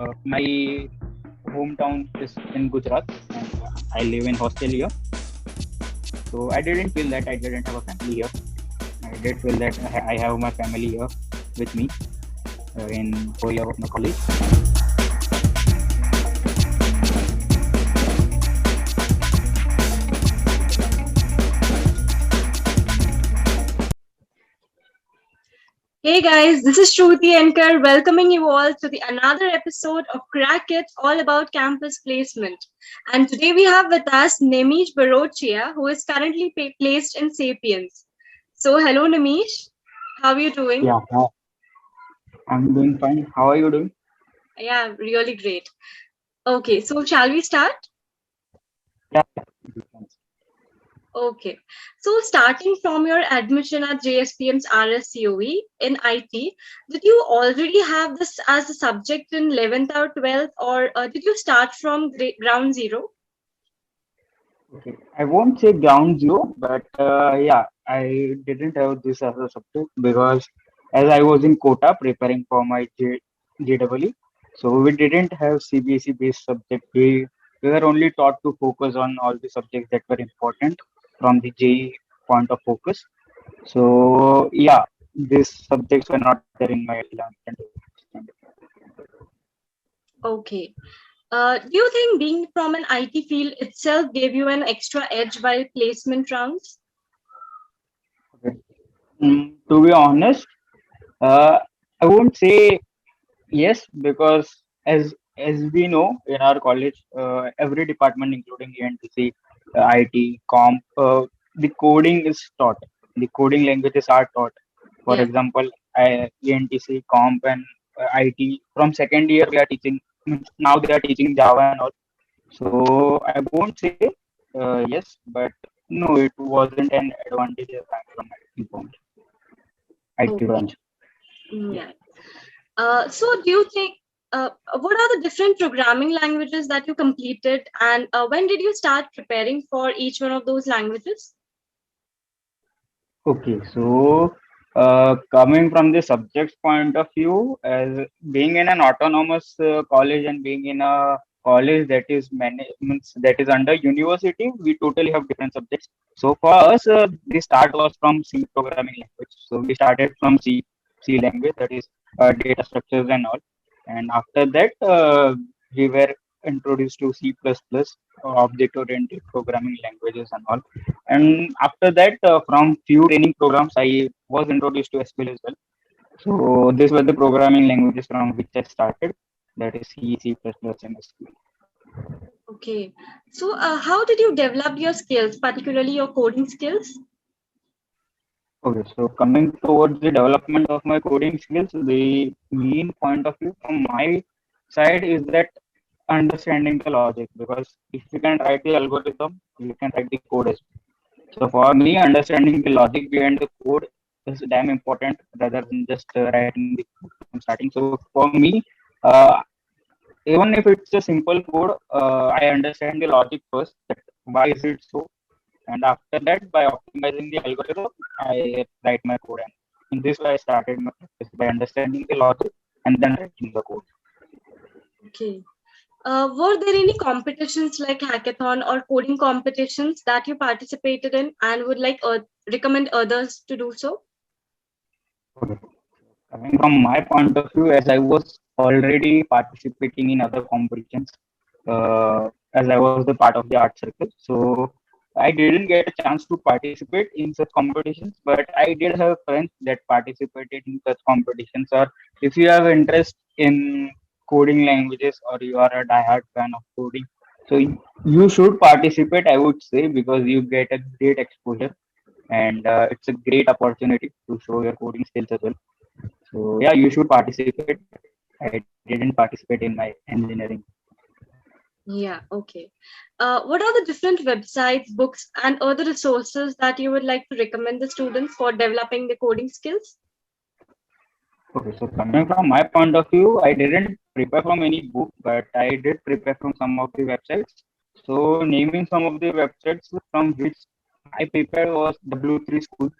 My hometown is in Gujarat, and I live in hostel here. So I didn't feel that I didn't have a family here. I did feel that I have my family here with me in 4 year of my college. Hey guys, this is Shruti Enkar welcoming you all to the another episode of Crack It, all about campus placement. And today we have with us Neimish Barochiya, who is currently placed in Sapiens. So hello Neimish, how are you doing? Yeah, I'm doing fine. How are you doing? Yeah, really great. Okay, so shall we start? Yeah. Okay, so starting from your admission at JSPM's RSCOE in IT, did you already have this as a subject in 11th or 12th, or did you start from ground zero? Okay. I won't say ground zero, but yeah, I didn't have this as a subject because as I was in quota preparing for my JEE, so we didn't have CBSE based subject. We were only taught to focus on all the subjects that were important from the JEE point of focus. So yeah, these subjects were not there in my 11th and 12th standard. Okay. Do you think being from an IT field itself gave you an extra edge while placement rounds? Okay. To be honest, uh, I won't say yes, because as we know in our college, every department, including ENTC, IT, Comp, the coding is taught. The coding languages are taught. For Yeah. example, ENTC, Comp, and IT. From second year, we are teaching. Now they are teaching Java and all. So I won't say yes, but no, it wasn't an advantage as I'm from IT branch. IT Okay. branch. Yeah. Yeah. So do you think what are the different programming languages that you completed, and when did you start preparing for each one of those languages? Okay, so coming from the subject's point of view, as being in an autonomous college and being in a college that is means that is under university, we totally have different subjects. So for us, the start was from C programming language. So we started from C language, that is data structures and all. And after that, we were introduced to C++, object-oriented programming languages and all. And after that, from few training programs, I was introduced to SQL as well. So these were the programming languages from which I started. That is C, C++, and SQL. Okay. So how did you develop your skills, particularly your coding skills? Okay, so coming towards the development of my coding skills, the main point of view from my side is that understanding the logic, because if you can write the algorithm, you can write the code as well. So for me, understanding the logic behind the code is damn important rather than just writing the code from starting. So for me, uh, even if it's a simple code, I understand the logic first. That why is it so? And after that, by optimizing the algorithm, I write my code. And in this way, I started my practice by understanding the logic and then writing the code. Okay. Were there any competitions like hackathon or coding competitions that you participated in and would like recommend others to do so? Okay. Coming from my point of view, as I was already participating in other competitions, as I was the part of the art circle, so I didn't get a chance to participate in such competitions, but I did have friends that participated in such competitions. Or if you have interest in coding languages or you are a diehard fan of coding, so you should participate, I would say, because you get a great exposure, and it's a great opportunity to show your coding skills as well. So yeah, you should participate. I didn't participate in my engineering. Yeah, okay. What are the different websites, books, and other resources that you would like to recommend the students for developing the coding skills? Okay, so coming from my point of view, I didn't prepare from any book, but I did prepare from some of the websites. So naming some of the websites from which I prepared was W3 School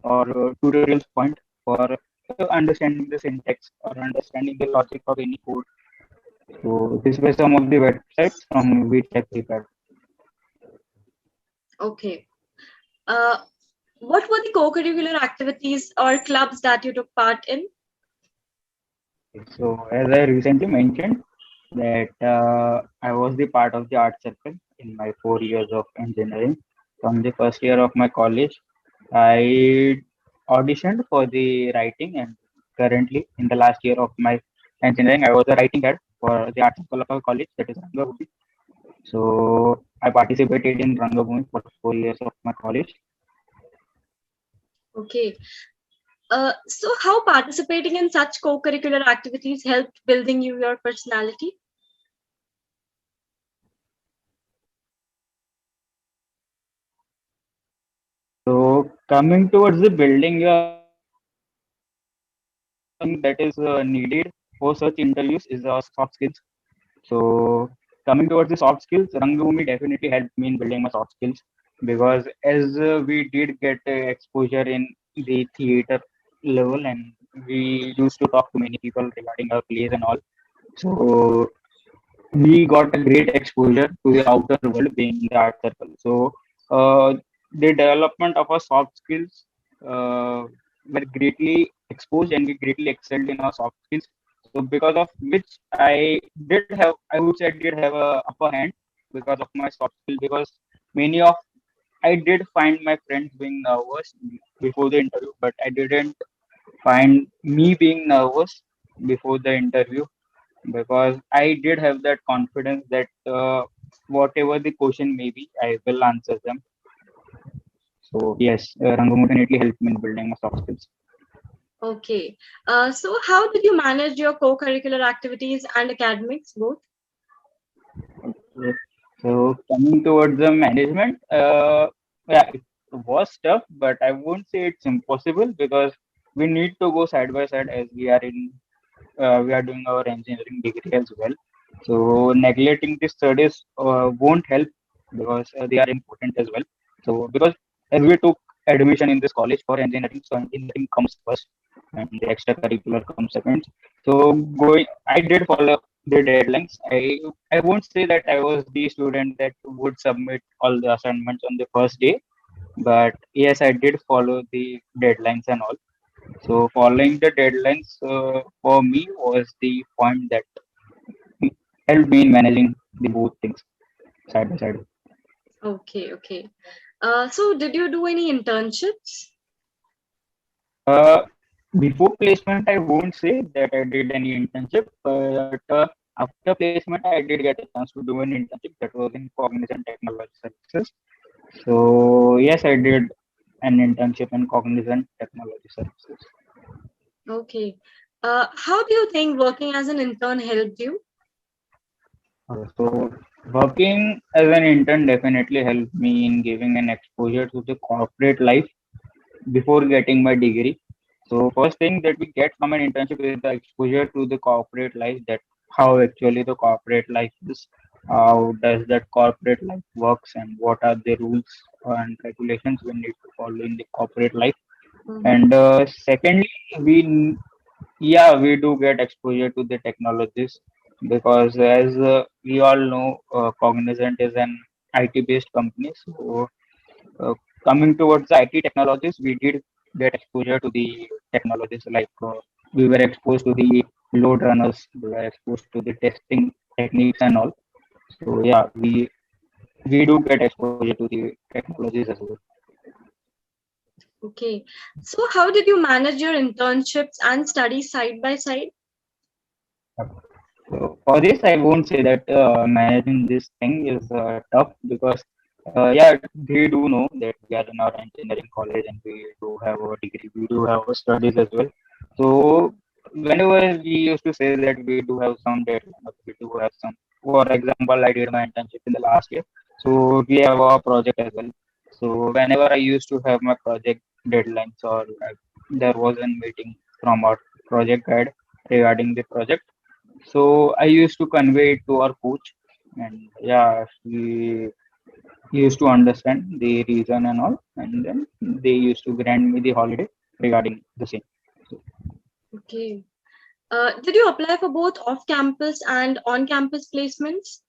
or Tutorials Point for understanding the syntax or understanding the logic of any code. So these were some of the websites from which I prepared. Okay. Uh, what were the co-curricular activities or clubs that you took part in? So as I recently mentioned that I was the part of the art circle in my 4 years of engineering. From the first year of my college, I auditioned for the writing, and currently in the last year of my engineering, I was a writing head for the art circle of our college, that is Rangabhumi. So I participated in Rangabhumi for 4 years of my college. Okay. So how participating in such co-curricular activities helped building your personality? So coming towards the building your personality, first thing that is needed for such interviews is soft skills. So coming towards the soft skills, Rangabhoomi definitely helped me in building my soft skills because as we did get exposure in the theater level, and we used to talk to many people regarding our plays and all. So we got a great exposure to the outer world being in the art circle. So the development of our soft skills were greatly exposed, and we greatly excelled in our soft skills. So because of which I would say I did have a upper hand because of my soft skill, because many of I did find my friends being nervous before the interview, but I didn't find me being nervous before the interview because I did have that confidence that whatever the question may be, I will answer them. So yes, Rangamu definitely helped me in building my soft skills. Okay. So how did you manage your co-curricular activities and academics both? Okay. So coming towards the management, yeah, it was tough, but I won't say it's impossible because we need to go side by side as we are doing our engineering degree as well. So neglecting the studies won't help because they are important as well. So because as we took admission in this college for engineering, so engineering comes first and the extracurricular comes second. So I did follow the deadlines. I won't say that I was the student that would submit all the assignments on the first day, but yes, I did follow the deadlines and all. So following the deadlines for me was the point that helped me in managing the both things side by side. Okay, okay. So did you do any internships? Uh, Before placement, I won't say that I did any internship, but after placement, I did get a chance to do an internship that was in Cognizant Technology Services. So yes, I did an internship in Cognizant Technology Services. Okay. How do you think working as an intern helped you? So working as an intern definitely helped me in giving an exposure to the corporate life before getting my degree. So first thing that we get from an internship is the exposure to the corporate life, that how actually the corporate life is, how does that corporate life works, and what are the rules and regulations we need to follow in the corporate life. Mm-hmm. And secondly, we yeah, we do get exposure to the technologies because as we all know, Cognizant is an IT based company. So uh, coming towards the IT technologies, we did get exposure to the technologies like we were exposed to the load runners, we were exposed to the testing techniques and all. So yeah, we do get exposure to the technologies as well. Okay. So how did you manage your internships and studies side by side? So for this, I won't say that managing this thing is tough because yeah, they do know that we are in our engineering college and we do have our degree, we do have our studies as well. So whenever we used to say that we do have some deadline, or we do have some, for example, I did my internship in the last year, so we have our project as well. So whenever I used to have my project deadlines, or there was a meeting from our project guide regarding the project, so I used to convey it to our coach, and yeah, he used to understand the reason and all, and then they used to grant me the holiday regarding the same. So, Okay. Did you apply for both off-campus and on-campus placements?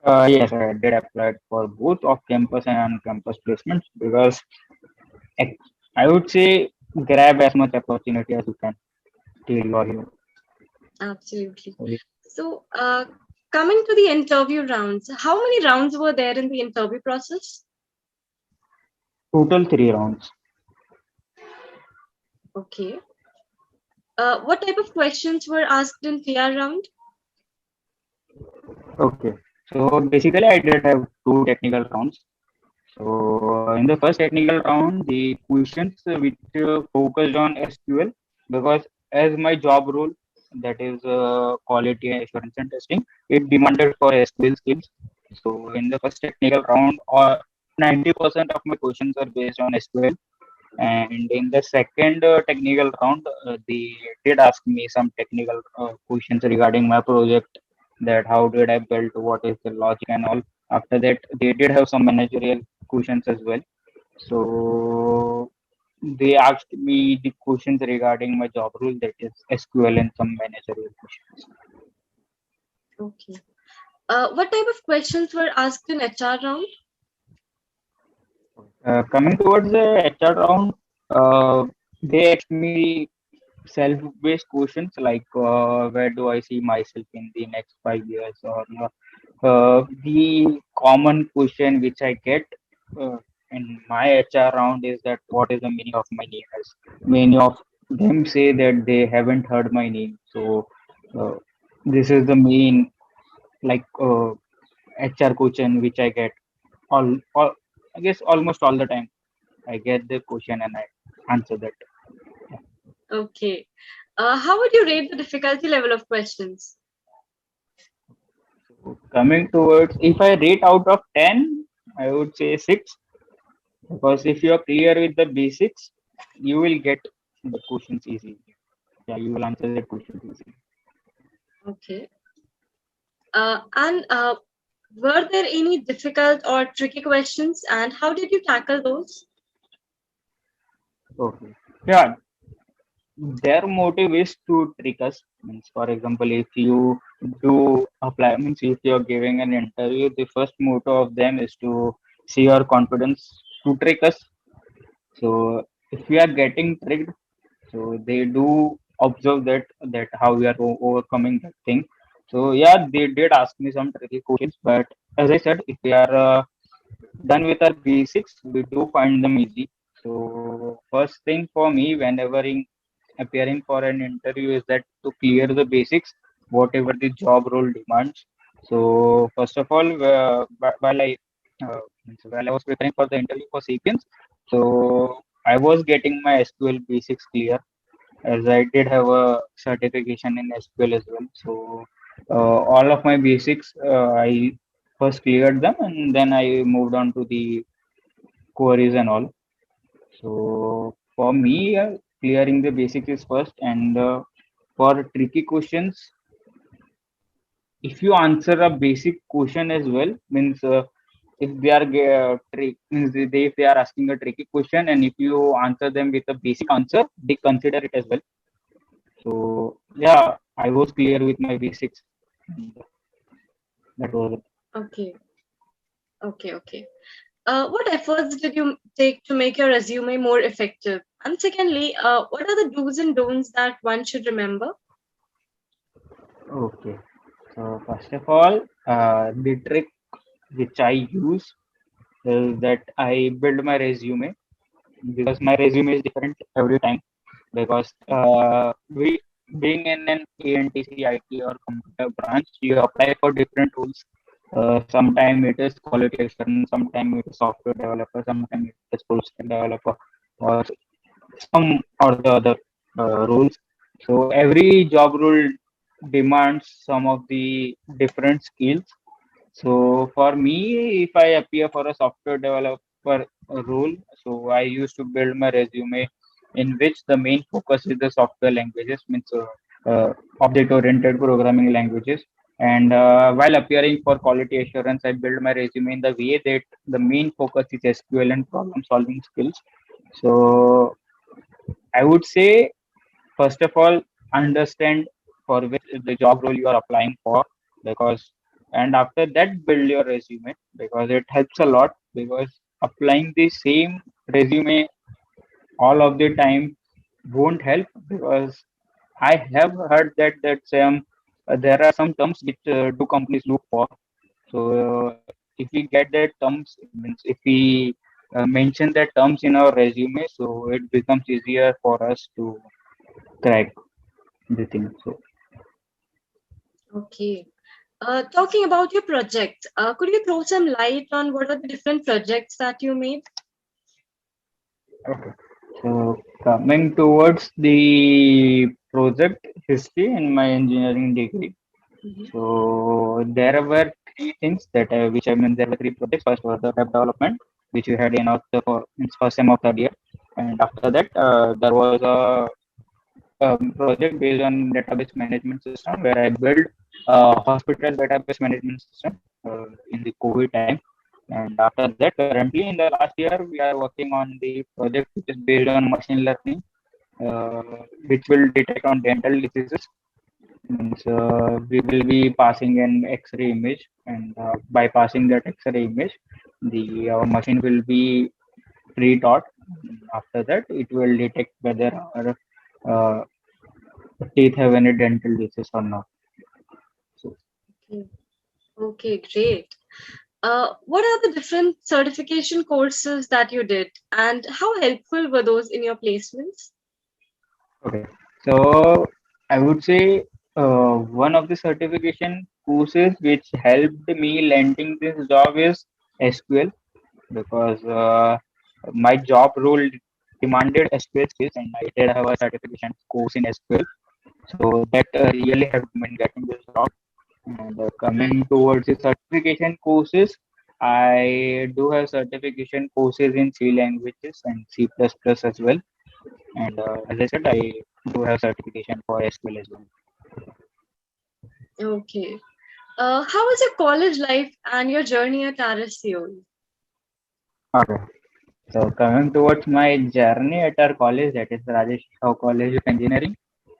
Yes, I did apply for both off-campus and on-campus placements because I would say grab as much opportunity as you can till you are here. Absolutely. So, So, coming to the interview rounds, how many rounds were there in the interview process? total 3 rounds. Okay. What type of questions were asked in PR round? Okay. So basically, I did have two technical rounds. So in the first technical round, the questions which focused on SQL because as my job role, that is quality assurance and testing, it demanded for SQL skills. So in the first technical round, 90% of my questions are based on SQL. And in the second technical round, they did ask me some technical questions regarding my project, that how did I build, what is the logic and all. After that, they did have some managerial questions as well. So they asked me the questions regarding my job role, that is SQL, and some managerial questions. Okay. What type of questions were asked in HR round? Coming towards the HR round, they asked me self-based questions like where do I see myself in the next 5 years, or the common question which I get in my HR round is that what is the meaning of my name? As many of them say that they haven't heard my name, so uh, this is the main like HR question which I get all I guess almost all the time. I get the question and I answer that. Okay. How would you rate the difficulty level of questions? So coming towards, if I rate out of 10, I would say 6, because if you are clear with the basics, you will get the questions easily. Yeah, you will answer the questions easily. Okay. And were there any difficult or tricky questions, and how did you tackle those? Okay. Yeah, their motive is to trick us. Means, for example, if you do apply, means if you are giving an interview, the first motive of them is to see your confidence, to trick us. So if we are getting tricked, so they do observe that how we are overcoming that thing. So yeah, they did ask me some tricky questions, but as I said, if we are done with our basics, we do find them easy. So first thing for me whenever appearing for an interview is that to clear the basics, whatever the job role demands. So first of all, uh, while I was preparing for the interview for Sapiens, so I was getting my SQL basics clear, as I did have a certification in SQL as well. So all of my basics, I first cleared them, and then I moved on to the queries and all. So for me, clearing the basics is first, and for tricky questions, if you answer a basic question as well, means if they are means if they are asking a tricky question, and if you answer them with a basic answer, they consider it as well. So yeah, I was clear with my basics. And that was it. Okay, okay. What efforts did you take to make your resume more effective? And secondly, what are the do's and don'ts that one should remember? Okay. So first of all, the trick which I use is that I build my resume, because my resume is different every time, because we being in an ANTC IT or computer branch, you apply for different roles. Sometimes it is quality assurance, sometimes it is software developer, sometimes it is full stack developer, or some or the other roles. So every job role demands some of the different skills. So for me, if I appear for a software developer role, so I used to build my resume in which the main focus is the software languages, means object-oriented programming languages. And while appearing for quality assurance, I build my resume in the way that the main focus is SQL and problem-solving skills. So I would say, first of all, understand for which the job role you are applying for, because and after that build your resume, because it helps a lot, because applying the same resume all of the time won't help, because I have heard that there are some terms which do companies look for. So if we get that terms, means if we mention that terms in our resume, so it becomes easier for us to crack the thing. So Okay. Talking about your project, could you throw some light on what are the different projects that you made? okay. So coming towards the project history in my engineering degree. Mhm. So there were three things that which I mean there were three projects. First was the web development, which we had in our first sem of third year, and after that there was a project based on database management system where I built a hospital database management system in the COVID time. And after that, currently in the last year, we are working on the project which is based on machine learning, uh, which will detect on dental diseases. Means we will be passing an X-ray image, and by passing that X-ray image, the our machine will be pre-taught. After that, it will detect whether our teeth have any dental disease or not. So, Okay. Okay, great. What are the different certification courses that you did, and how helpful were those in your placements? okay. So I would say one of the certification courses which helped me landing this job is SQL, because my job role demanded SQL skills, and I did have a certification course in SQL. So that really helped me in getting this job. And Right. coming towards the certification courses, I do have certification courses in C languages and C++ as well. And as I said, I do have certification for SQL as well. Okay. How was your college life and your journey at RSCOE? Okay. So coming towards my journey at our college, that is the Rajarshi College of Engineering,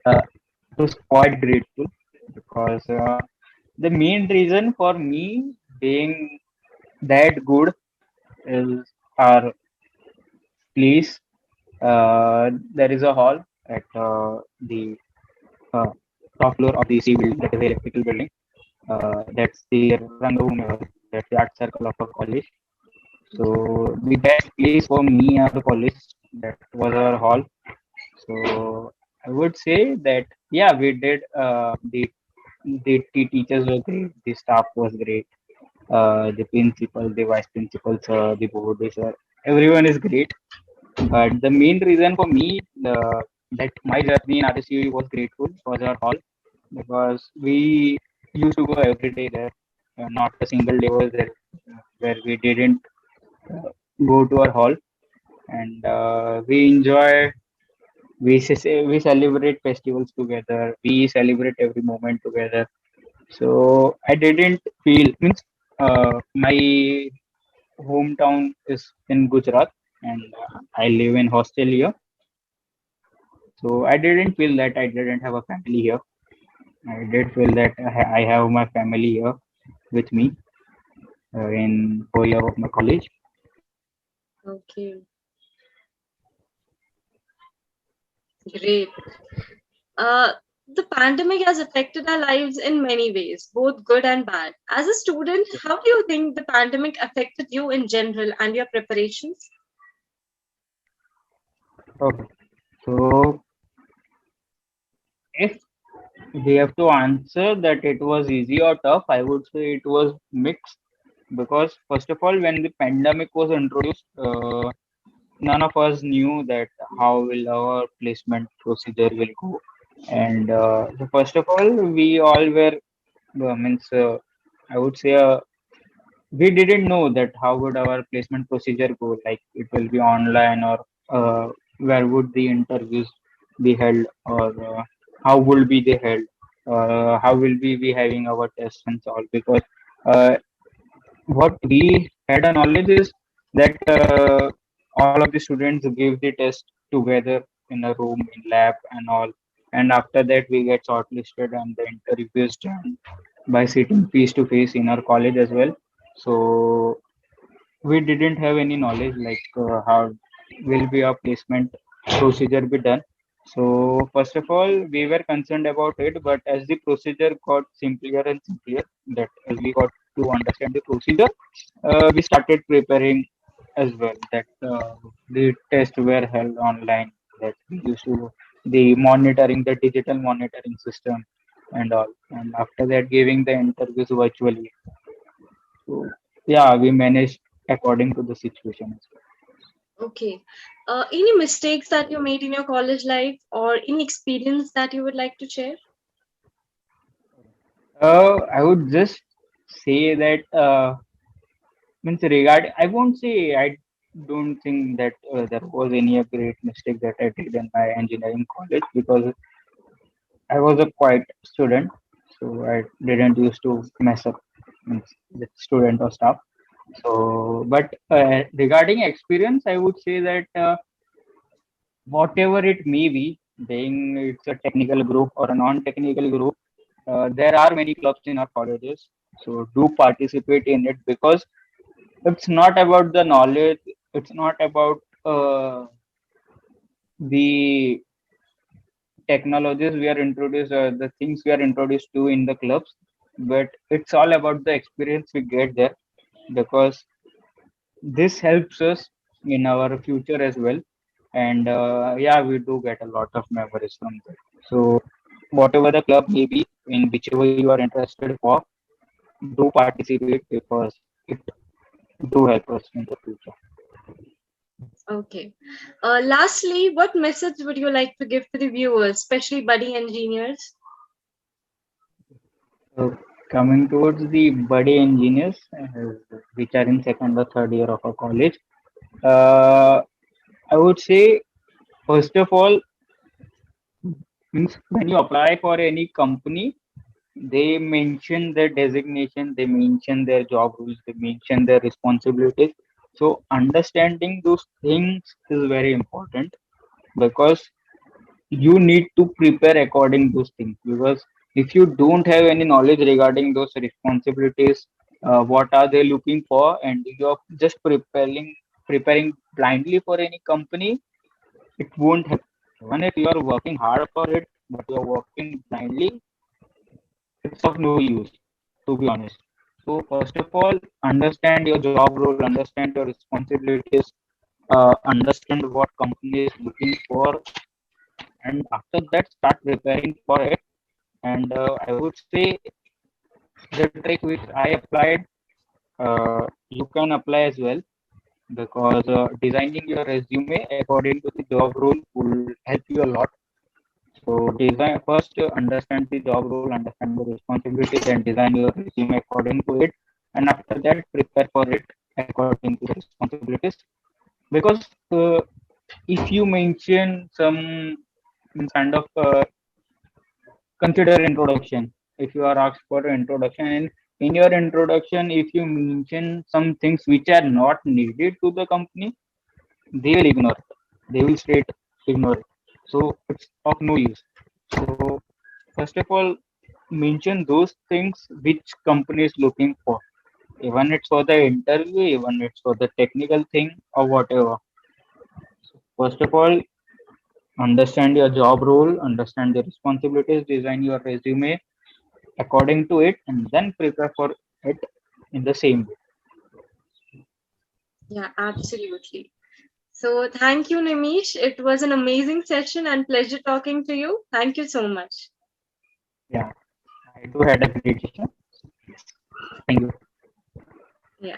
it was quite grateful, because the main reason for me being that good is our place. There is a hall at the uh, top floor of the C building, that is the electrical building. That's the Rangabhumi Hall, that's the art circle of our college. So the best place for me at the college, that was our hall. So I would say that yeah, we did the teachers were great, the staff was great, the principal, the vice principal, sir, the board, sir, everyone is great. But the main reason for me that my journey in RSCE was grateful was our hall, because we used to go every day there. Not a single day was there where we didn't uh, go to our hall, and we enjoy. We celebrate festivals together. We celebrate every moment together. So I didn't feel means my hometown is in Gujarat, and I live in hostel here. So I didn't feel that I didn't have a family here. I did feel that I have my family here with me in 4 year of my college. Okay, great. Uh, the pandemic has affected our lives in many ways, both good and bad. As a student, how do you think the pandemic affected you in general and your preparations? Okay. So if we have to answer that it was easy or tough, I would say it was mixed, because first of all, when the pandemic was introduced, none of us knew that how will our placement procedure will go. And so first of all, we all were means I would say we didn't know that how would our placement procedure go, like it will be online, or where would the interviews be held, or how will be they held, how will we be having our tests and all, because uh, what we had a knowledge is that all of the students give the test together in a room in lab and all, and after that we get shortlisted and the interview is done by sitting face to face in our college as well. So we didn't have any knowledge like how will be our placement procedure be done. So first of all we were concerned about it, but as the procedure got simpler and simpler, that as we got to understand the procedure, we started preparing as well, that the tests were held online, that we used to the monitoring, the digital monitoring system and all, and after that giving the interviews virtually. So yeah, we managed according to the situation as Okay. Any mistakes that you made in your college life or any experience that you would like to share? well. I would just say that means regard. I won't say I don't think that there was any a great mistake that I did in my engineering college, because I was a quiet student, so I didn't used to mess up means with student or staff. So, but regarding experience, I would say that whatever it may be, being it's a technical group or a non-technical group, there are many clubs in our colleges. So do participate in it, because it's not about the knowledge, it's not about the technologies we are introduced, the things we are introduced to in the clubs, but it's all about the experience we get there, because this helps us in our future as well. And yeah, we do get a lot of memories from that. So whatever the club may be, in whichever you are interested for, do participate, because it do help us in the future. Okay. Lastly, what message would you like to give to the viewers, especially budding engineers? So coming towards the buddy engineers, which are in second or third year of a college, uh, I would say first of all, means when you apply for any company, they mention their designation, they mention their job rules, they mention their responsibilities. So understanding those things is very important, because you need to prepare according those things, because if you don't have any knowledge regarding those responsibilities, what are they looking for, and you're just preparing blindly for any company, it won't help. Even if you are working hard for it, but you're working blindly, it's of no use, to be honest. So first of all, understand your job role, understand your responsibilities, understand what company is looking for, and after that start preparing for it. And I would say the trick which I applied, you can apply as well, because designing your resume according to the job role will help you a lot. So design first, understand the job role, understand the responsibilities, and design your resume according to it. And after that, prepare for it according to the responsibilities. Because if you mention some kind of consider introduction, if you are asked for an introduction, and in your introduction, if you mention some things which are not needed to the company, they will ignore it. They will straight ignore it. So it's of no use. So first of all, mention those things which company is looking for. Even it's for the interview, even it's for the technical thing or whatever. First of all, understand your job role, understand the responsibilities, design your resume according to it, and then prepare for it in the same way. Yeah, absolutely. So thank you, Nimish. It was an amazing session and pleasure talking to you. Thank you so much. Yeah, I do had a great session. Yes. Thank you. Yeah.